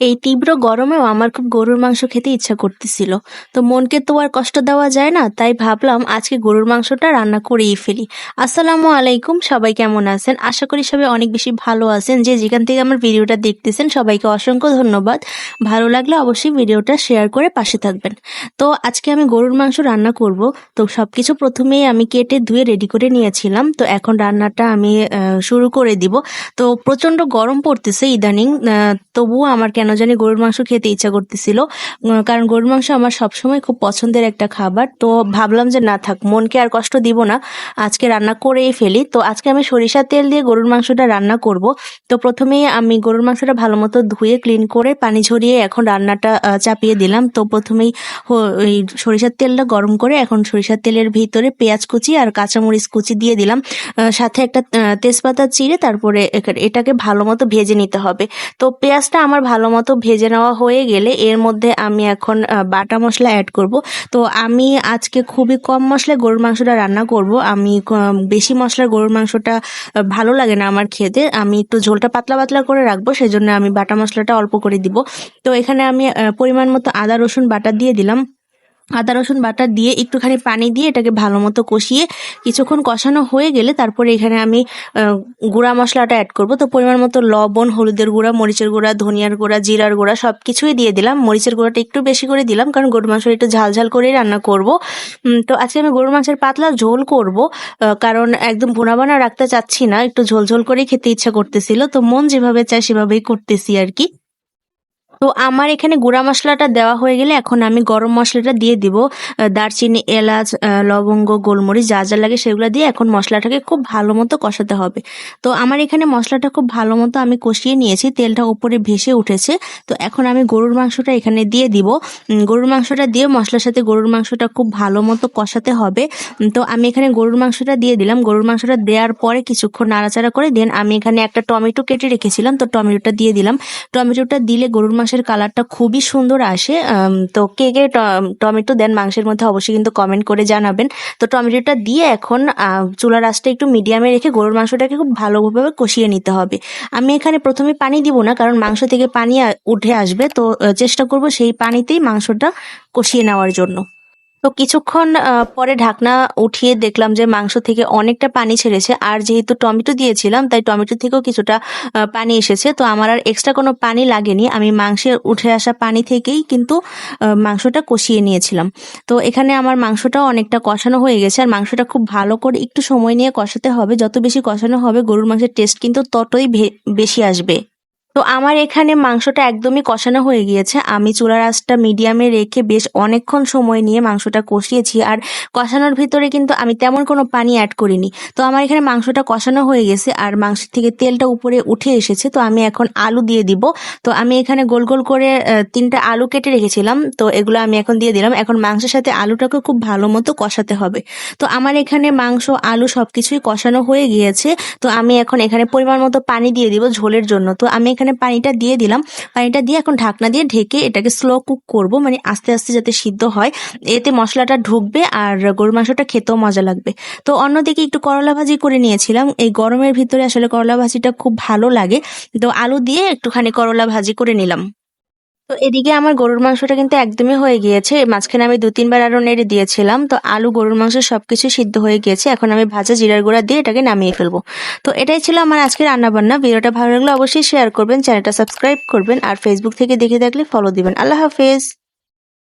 এই তীব্র গরমেও আমার খুব গরুর মাংস খেতে ইচ্ছা করতেছিল। তো মনকে তো আর কষ্ট দেওয়া যায় না, তাই ভাবলাম আজকে গরুর মাংসটা রান্না করেই ফেলি। আসসালামু আলাইকুম, সবাই কেমন আছেন? আশা করি সবাই অনেক বেশি ভালো আছেন। যে যেখান থেকে আমার ভিডিওটা দেখতেছেন সবাইকে অসংখ্য ধন্যবাদ। ভালো লাগলে অবশ্যই ভিডিওটা শেয়ার করে পাশে থাকবেন। তো আজকে আমি গরুর মাংস রান্না করব। তো সবকিছু প্রথমেই আমি কেটে ধুয়ে রেডি করে নিয়েছিলাম। তো এখন রান্নাটা আমি শুরু করে দিব। তো প্রচন্ড গরম পড়তেছে ইদানিং, তবুও আমার কেন জানি গরুর মাংস খেতে ইচ্ছা করতেছিল। কারণ গরুর মাংস আমার সবসময় খুব পছন্দের একটা খাবার। তো ভাবলাম যে না থাক, মনকে আর কষ্ট দিব না, আজকে রান্না করেই ফেলি। তো আজকে আমি সরিষার তেল দিয়ে গরুর মাংসটা রান্না করব। তো প্রথমেই আমি গরুর মাংসটা ভালো মতো ধুয়ে ক্লিন করে পানি ঝরিয়ে এখন রান্নাটা চাপিয়ে দিলাম। তো প্রথমেই ওই সরিষার তেলটা গরম করে এখন সরিষার তেলের ভিতরে পেঁয়াজ কুচি আর কাঁচামরিচ কুচি দিয়ে দিলাম, সাথে একটা তেজপাতা চিড়ে তারপরে এটাকে ভালো মতো ভেজে নিতে হবে। তো পেঁয়াজটা আমার ভালো মতো ভেজে নেওয়া হয়ে গেলে এর মধ্যে আমি এখন বাটা মশলা অ্যাড করব। তো আমি আজকে খুবই কম মশলায় গরুর মাংসটা রান্না করব। আমি বেশি মশলার গরুর মাংসটা ভালো লাগে না আমার খেতে। আমি একটু ঝোলটা পাতলা পাতলা করে রাখবো, সেই জন্য আমি বাটা মশলাটা অল্প করে দিব। তো এখানে আমি পরিমাণ মতো আদা রসুন বাটা দিয়ে দিলাম। আদা রসুন বাটা দিয়ে একটুখানি পানি দিয়ে এটাকে ভালো মতো কষিয়ে কিছুক্ষণ কষানো হয়ে গেলে তারপরে এখানে আমি গুঁড়া মশলাটা অ্যাড করব। তো পরিমাণ মতো লবণ, হলুদের গুঁড়া, মরিচের গুঁড়া, ধনিয়ার গুঁড়া, জিরার গুঁড়া সব কিছুই দিয়ে দিলাম। মরিচের গুঁড়াটা একটু বেশি করে দিলাম কারণ গরুর মাংস একটু ঝাল ঝাল করেই রান্না করব। তো আজকে আমি গরুর মাংসের পাতলা ঝোল করব, কারণ একদম ভুনা বানা রাখতে চাচ্ছি না, একটু ঝোল ঝোল করেই খেতে ইচ্ছা করতেছিল। তো মন যেভাবে চায় সেভাবেই করতেছি আর কি। তো আমার এখানে গুঁড়া মশলাটা দেওয়া হয়ে গেলে এখন আমি গরম মশলাটা দিয়ে দিব। দারচিনি, এলাচ, লবঙ্গ, গোলমরিচ যা যা লাগে সেগুলো দিয়ে এখন মশলাটাকে খুব ভালো মতো কষাতে হবে। তো আমার এখানে মশলাটা খুব ভালো মতো আমি কষিয়ে নিয়েছি, তেলটা উপরে ভেসে উঠেছে। তো এখন আমি গরুর মাংসটা এখানে দিয়ে দিব। গরুর মাংসটা দিয়ে মশলার সাথে গরুর মাংসটা খুব ভালো মতো কষাতে হবে। তো আমি এখানে গরুর মাংসটা দিয়ে দিলাম। গরুর মাংসটা দেওয়ার পরে কিছুক্ষণ নাড়াচাড়া করে দেন আমি এখানে একটা টমেটো কেটে রেখেছিলাম, তো টমেটোটা দিয়ে দিলাম। টমেটোটা দিলে গরুর মাংসের কালারটা খুবই সুন্দর আসে। তো কে কে টমেটো দেন মাংসের মধ্যে অবশ্যই কিন্তু কমেন্ট করে জানাবেন। তো টমেটোটা দিয়ে এখন চুলার আঁচটা একটু মিডিয়ামে রেখে গরুর মাংসটাকে খুব ভালোভাবে কষিয়ে নিতে হবে। আমি এখানে প্রথমে পানি দিব না, কারণ মাংস থেকে পানি উঠে আসবে। তো চেষ্টা করব সেই পানিতেই মাংসটা কষিয়ে নেওয়ার জন্য। তো কিছুক্ষণ পরে ঢাকনা উঠিয়ে দেখলাম যে মাংস থেকে অনেকটা পানি ছেড়েছে, আর যেহেতু টমেটো দিয়েছিলাম তাই টমেটো থেকেও কিছুটা পানি এসেছে। তো আমার আর এক্সট্রা কোনো পানি লাগেনি, আমি মাংসের উঠে আসা পানি থেকেই কিন্তু মাংসটা কষিয়ে নিয়েছিলাম। তো এখানে আমার মাংসটাও অনেকটা কষানো হয়ে গেছে, আর মাংসটা খুব ভালো করে একটু সময় নিয়ে কষাতে হবে। যত বেশি কষানো হবে গরুর মাংসের টেস্ট কিন্তু ততই বেশি আসবে। তো আমার এখানে মাংসটা একদমই কষানো হয়ে গিয়েছে। আমি চুলার আঁচটা মিডিয়ামে রেখে বেশ অনেকক্ষণ সময় নিয়ে মাংসটা কষিয়েছি, আর কষানোর ভিতরে কিন্তু আমি তেমন কোনো পানি অ্যাড করিনি। তো আমার এখানে মাংসটা কষানো হয়ে গেছে আর মাংসের থেকে তেলটা উপরে উঠে এসেছে। তো আমি এখন আলু দিয়ে দিব। তো আমি এখানে গোল গোল করে 3টা আলু কেটে রেখেছিলাম, তো এগুলো আমি এখন দিয়ে দিলাম। এখন মাংসের সাথে আলুটাকে খুব ভালো মতো কষাতে হবে। তো আমার এখানে মাংস, আলু সবকিছুই কষানো হয়ে গিয়েছে। তো আমি এখন এখানে পরিমাণ মতো পানি দিয়ে দিব ঝোলের জন্য। তো আমি এখানে পানিটা দিয়ে দিলাম। পানিটা দিয়ে এখন ঢাকনা দিয়ে ঢেকে এটাকে স্লো কুক করব, মানে আস্তে আস্তে যাতে সিদ্ধ হয়। এতে মশলাটা ঢুকবে আর গরুর মাংসটা খেতেও মজা লাগবে। তো অন্যদিকে একটু করলা ভাজি করে নিয়েছিলাম। এই গরমের ভিতরে আসলে করলা ভাজিটা খুব ভালো লাগে। তো আলু দিয়ে একটুখানি করলা ভাজি করে নিলাম। তো এদিকে আমার গরুর মাংসটা কিন্তু একদমই হয়ে গিয়েছে। মাঝখানে আমি 2-3 বার আরো নেড়ে দিয়েছিলাম। তো আলু, গরুর মাংস সবকিছু সিদ্ধ হয়ে গিয়েছে। এখন আমি ভাজা জিরার গুঁড়া দিয়ে এটাকে নামিয়ে ফেলবো। তো এটাই ছিল আমার আজকে রান্না বান্না। ভিডিওটা ভালো লাগলে অবশ্যই শেয়ার করবেন, চ্যানেলটা সাবস্ক্রাইব করবেন, আর ফেসবুক থেকে দেখে থাকলে ফলো দিবেন। আল্লাহ হাফেজ।